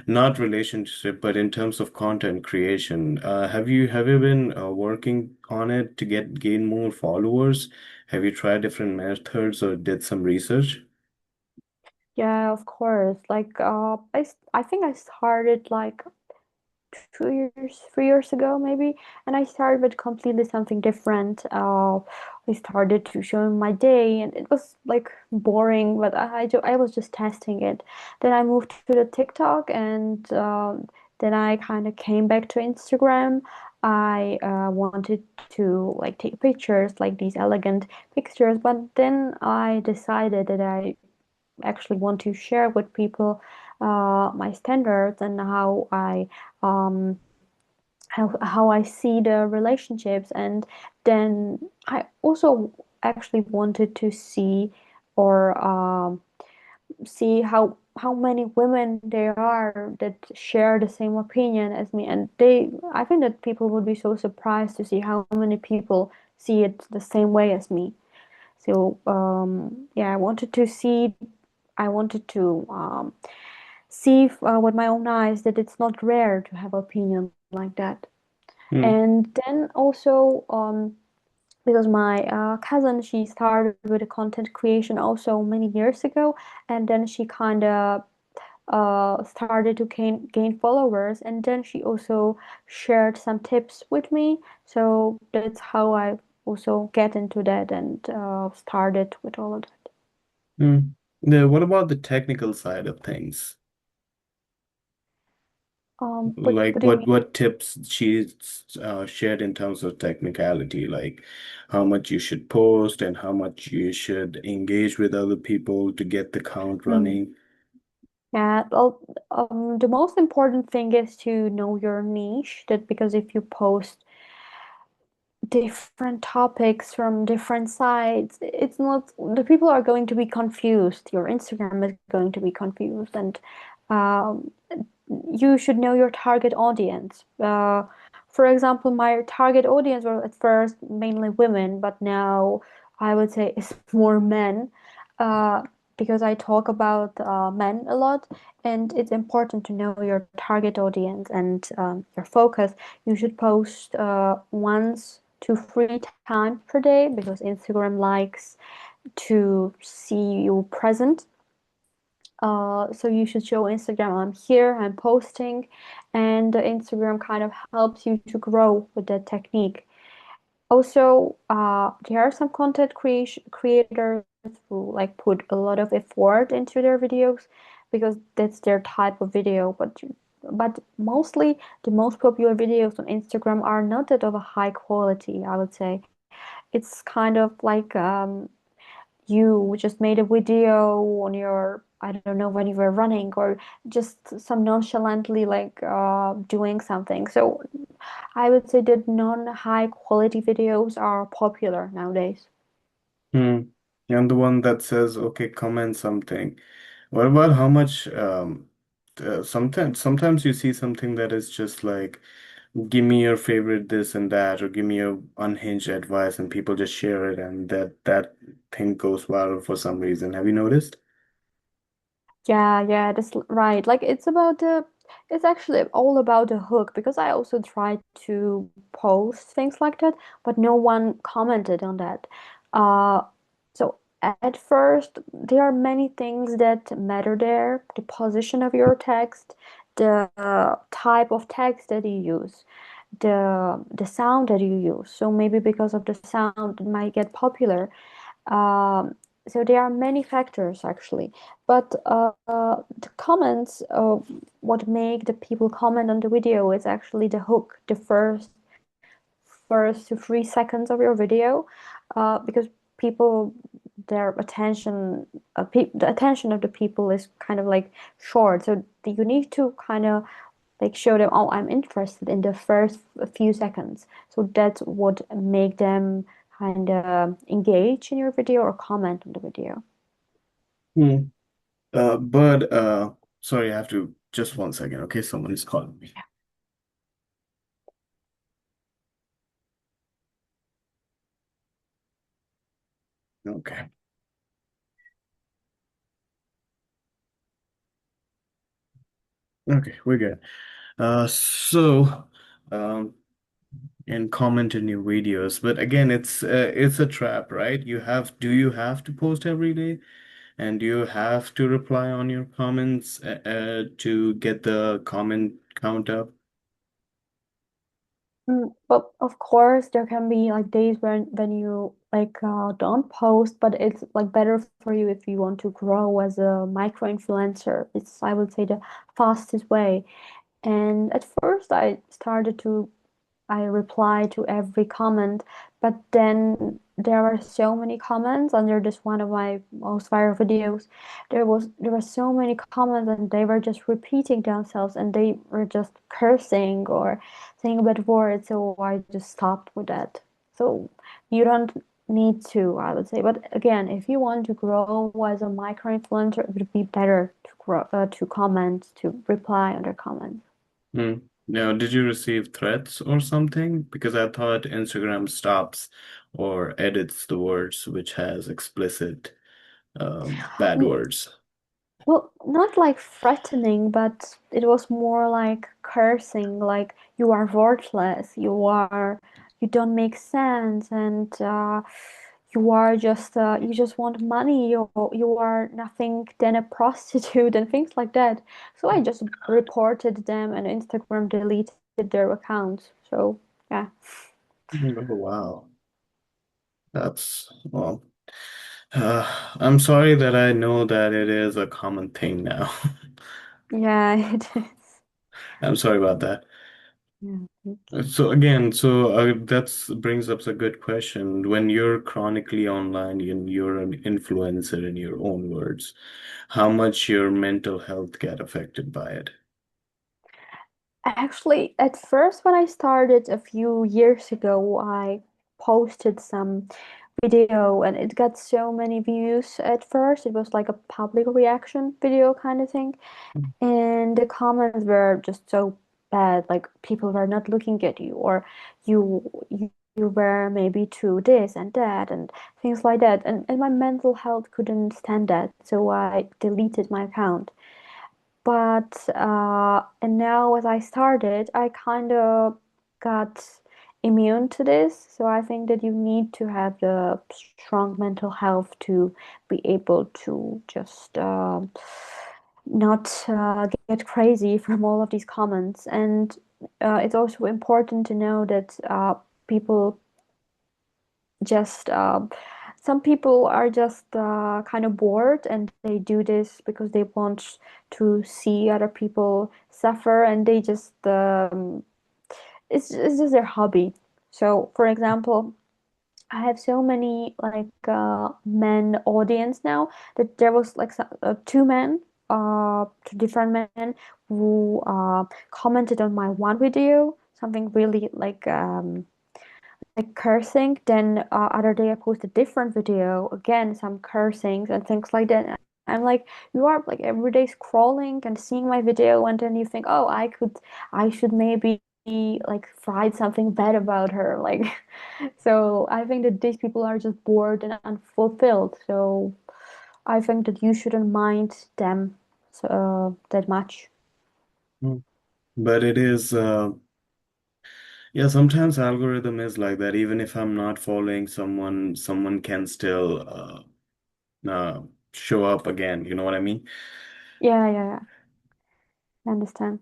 not relationship, but in terms of content creation. Have you been working on it to gain more followers? Have you tried different methods or did some research? Yeah, of course. Like I think I started like 2 years, 3 years ago maybe, and I started with completely something different. I started to show my day, and it was like boring, but I was just testing it. Then I moved to the TikTok, and then I kind of came back to Instagram. I wanted to like take pictures, like these elegant pictures, but then I decided that I actually want to share with people my standards and um, how I see the relationships. And then I also actually wanted to see or see how many women there are that share the same opinion as me. And I think that people would be so surprised to see how many people see it the same way as me. So yeah, I wanted to see with my own eyes that it's not rare to have opinion like that. Hmm. And then also because my cousin, she started with a content creation also many years ago, and then she kind of started to gain followers, and then she also shared some tips with me. So that's how I also get into that and started with all of that. Hmm. Yeah, what about the technical side of things? Like What do you mean? what tips she shared in terms of technicality, like how much you should post and how much you should engage with other people to get the count Hmm. running. Yeah, well, the most important thing is to know your niche. That because if you post different topics from different sides, it's not the people are going to be confused. Your Instagram is going to be confused, and um, you should know your target audience. For example, my target audience were at first mainly women, but now I would say it's more men, uh, because I talk about men a lot, and it's important to know your target audience and your focus. You should post once to 3 times per day because Instagram likes to see you present. So you should show Instagram, I'm here, I'm posting, and Instagram kind of helps you to grow with that technique. Also, there are some content creators who like put a lot of effort into their videos because that's their type of video. But mostly the most popular videos on Instagram are not that of a high quality, I would say. It's kind of like you just made a video on your, I don't know, when you were running or just some nonchalantly like doing something. So I would say that non-high quality videos are popular nowadays. Hmm. I'm the one that says, okay, comment something. What about how much sometimes you see something that is just like give me your favorite this and that or give me your unhinged advice and people just share it and that thing goes viral for some reason. Have you noticed? Yeah, yeah, that's right. Like it's actually all about the hook because I also tried to post things like that, but no one commented on that. Uh, so at first, there are many things that matter there. The position of your text, the type of text that you use, the sound that you use. So maybe because of the sound, it might get popular. Um, so there are many factors actually, but the comments, what make the people comment on the video is actually the hook, the first to 3 seconds of your video, because people, their attention, the attention of the people is kind of like short, so you need to kind of like show them, oh, I'm interested in the first few seconds. So that's what make them kind of engage in your video or comment on the video. Hmm. But sorry, I have to just 1 second. Okay, someone is calling me. Okay. Okay, we're good. So and comment in your videos, but again, it's a trap, right? Do you have to post every day? And do you have to reply on your comments to get the comment count up? But of course, there can be like days when you like don't post, but it's like better for you if you want to grow as a micro influencer. It's, I would say, the fastest way. And at first, I reply to every comment, but then there were so many comments under this one of my most viral videos. There were so many comments and they were just repeating themselves and they were just cursing or saying bad words, so I just stopped with that. So you don't need to, I would say. But again, if you want to grow as a micro influencer, it would be better to grow, to comment, to reply under comments. Hmm. Now, did you receive threats or something? Because I thought Instagram stops or edits the words which has explicit bad words. Well, not like threatening, but it was more like cursing, like you are worthless, you don't make sense, and you just want money, you are nothing than a prostitute, and things like that. So I just reported them, and Instagram deleted their accounts. So yeah, Oh, wow. That's, well, I'm sorry that I know that it is a common thing now. yeah, it is. I'm sorry about that. Yeah, thank you. So that's brings up a good question. When you're chronically online and you're an influencer in your own words, how much your mental health get affected by it? Actually, at first, when I started a few years ago, I posted some video and it got so many views at first. It was like a public reaction video kind of thing. And the comments were just so bad. Like people were not looking at you or you were maybe too this and that and things like that. And my mental health couldn't stand that. So I deleted my account. But and now as I started, I kind of got immune to this. So I think that you need to have the strong mental health to be able to just not get crazy from all of these comments. And it's also important to know that people just some people are just kind of bored and they do this because they want to see other people suffer and they just it's just their hobby. So for example, I have so many like men audience now that there was like two men, two different men who commented on my one video, something really like cursing. Then other day I posted a different video, again some cursings and things like that. I'm like, you are like every day scrolling and seeing my video, and then you think, oh, I should maybe like write something bad about her, like. So I think that these people are just bored and unfulfilled. So I think that you shouldn't mind them that much. Mm. But it is, yeah, sometimes algorithm is like that. Even if I'm not following someone, someone can still uh, show up again. You know what I mean? Yeah, yeah, yeah. I understand.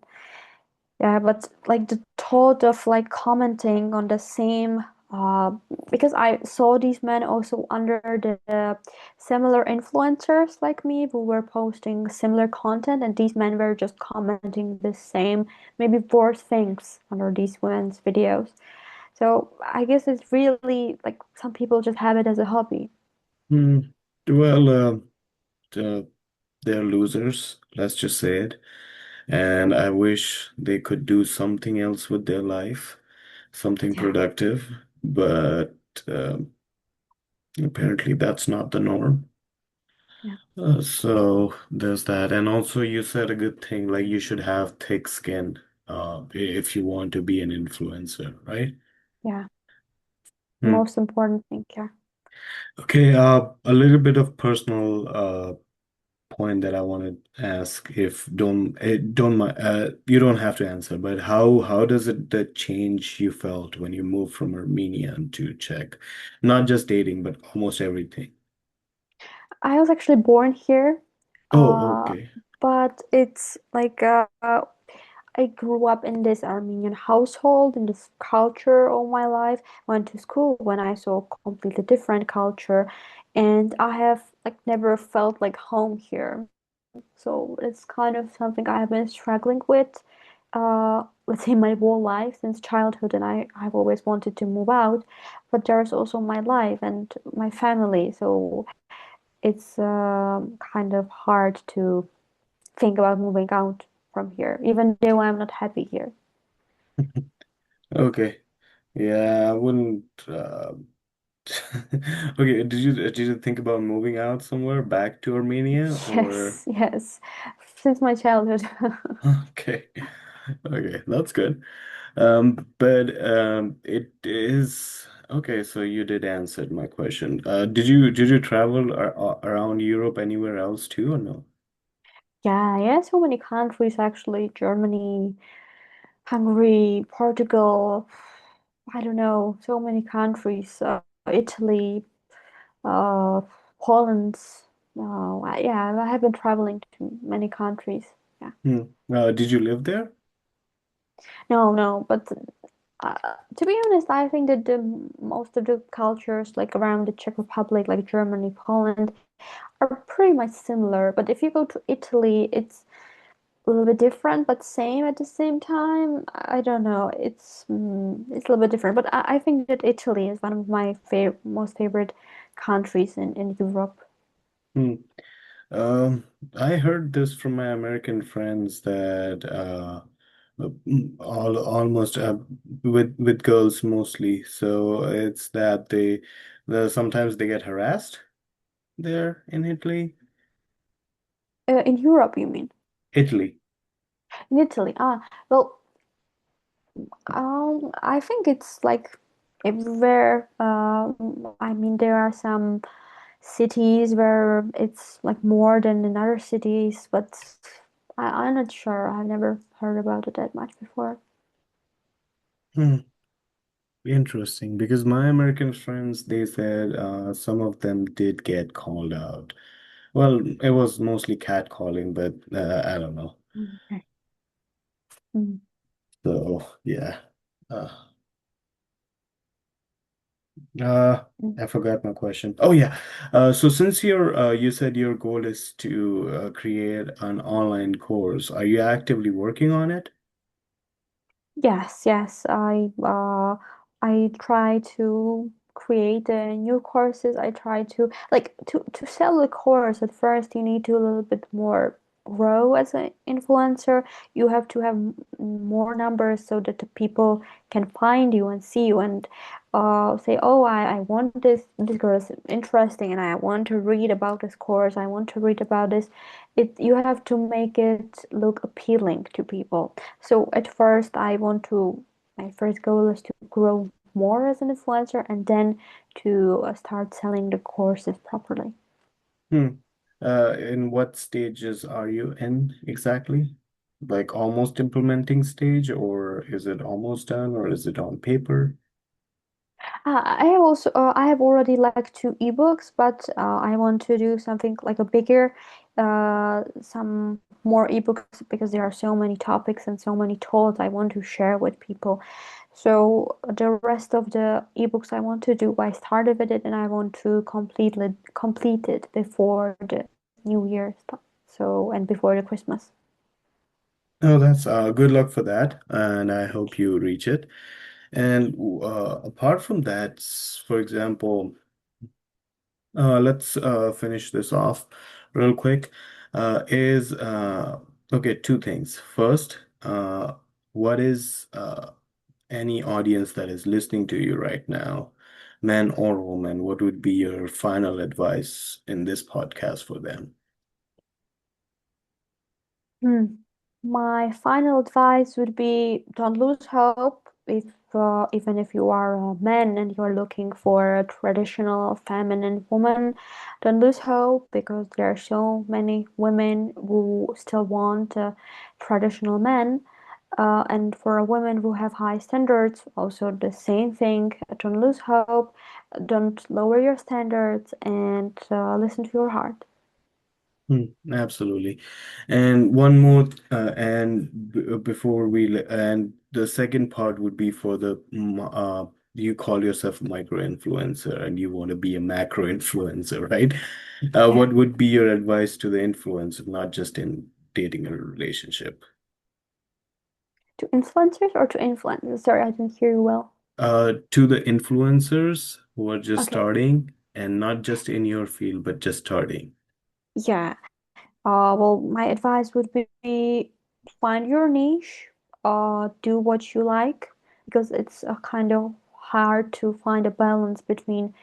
Yeah, but like the thought of like commenting on the same, uh, because I saw these men also under the similar influencers like me who were posting similar content, and these men were just commenting the same, maybe worse things under these women's videos. So I guess it's really like some people just have it as a hobby. Hmm. Well, uh, they're losers, let's just say it. And I wish they could do something else with their life, something Yeah, productive, but apparently that's not the norm. yeah, So there's that. And also you said a good thing, like you should have thick skin if you want to be an influencer, right? yeah. Hmm. Most important thing, yeah. Okay, a little bit of personal point that I want to ask. If don't mind, you don't have to answer, but how does it that change you felt when you moved from Armenia to Czech? Not just dating, but almost everything. I was actually born here, Oh, uh, okay. but it's like I grew up in this Armenian household, in this culture all my life. Went to school when I saw a completely different culture, and I have like never felt like home here. So it's kind of something I have been struggling with, let's say my whole life since childhood, and I've always wanted to move out, but there's also my life and my family, so it's kind of hard to think about moving out from here, even though I'm not happy here. Okay. Yeah, I wouldn't. Okay, did you think about moving out somewhere back to Armenia or? Yes, yes, since my childhood. Okay, okay, that's good. But it is okay. So you did answer my question. Did you travel around Europe anywhere else too or no? Yeah, yeah, so many countries actually. Germany, Hungary, Portugal, I don't know, so many countries. Italy, uh, Poland. Yeah, I have been traveling to many countries. Yeah. Hmm. Did you live there? No, no, but to be honest, I think that the most of the cultures like around the Czech Republic, like Germany, Poland, are pretty much similar. But if you go to Italy, it's a little bit different, but same at the same time. I don't know. It's a little bit different. But I think that Italy is one of my most favorite countries in Europe. Hmm. Um, I heard this from my American friends that all almost with girls mostly. So it's that sometimes they get harassed there in Italy. In Europe, you mean? Italy. In Italy? Well, I think it's like everywhere. I mean, there are some cities where it's like more than in other cities, but I'm not sure. I've never heard about it that much before. Hmm. Interesting, because my American friends, they said some of them did get called out. Well, it was mostly catcalling, but I don't know. Okay. Mm. So yeah. Uh, uh, Mm. I forgot my question. Oh yeah. So since you said your goal is to create an online course, are you actively working on it? Yes, yes. I try to create new courses. I try to like to sell the course. At first, you need to a little bit more grow as an influencer. You have to have more numbers so that the people can find you and see you and say, "Oh, I want this. This girl is interesting, and I want to read about this course. I want to read about this." You have to make it look appealing to people. So at first, my first goal is to grow more as an influencer and then to start selling the courses properly. Hmm. In what stages are you in exactly? Like almost implementing stage, or is it almost done, or is it on paper? I have already like two ebooks, but I want to do something like a bigger, some more ebooks because there are so many topics and so many tools I want to share with people. So the rest of the ebooks I want to do, I started with it and I want to complete it before the New Year. So and before the Christmas. Oh, that's good luck for that, and I hope you reach it. And apart from that, for example, let's finish this off real quick. Is Okay, two things. First, what is any audience that is listening to you right now, man or woman, what would be your final advice in this podcast for them? Hmm. My final advice would be don't lose hope if even if you are a man and you're looking for a traditional feminine woman, don't lose hope because there are so many women who still want a traditional man. And for a women who have high standards, also the same thing. Don't lose hope, don't lower your standards, and listen to your heart. Absolutely. And one more, before and the second part would be for you call yourself a micro influencer and you want to be a macro influencer, right? Yeah. What would be your advice to the influencer, not just in dating a relationship? To influencers or to influencers? Sorry, I didn't hear you well. To the influencers who are just Okay. starting and not just in your field, but just starting. Yeah. Well, my advice would be find your niche, do what you like, because it's kind of hard to find a balance between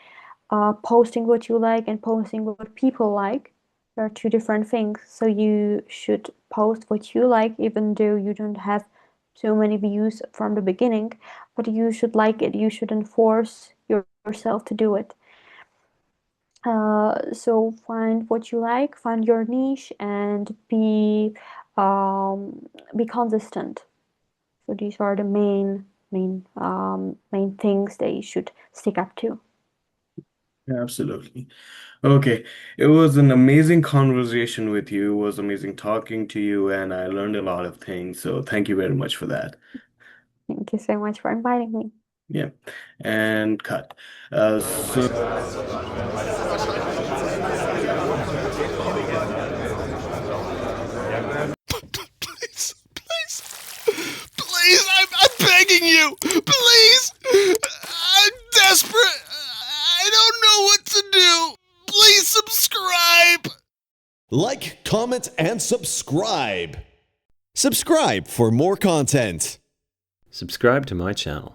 posting what you like and posting what people like. There are two different things. So you should post what you like, even though you don't have so many views from the beginning, but you should like it. You shouldn't force yourself to do it. So find what you like, find your niche, and be consistent. So these are the main things they should stick up to. Absolutely. Okay, it was an amazing conversation with you. It was amazing talking to you, and I learned a lot of things. So thank you very much for that. Thank you so much for inviting me. Yeah, and cut. So Please, please, please, I'm begging you. Please. I'm desperate. I don't know what to do. Please subscribe. Like, comment, and subscribe. Subscribe for more content. Subscribe to my channel.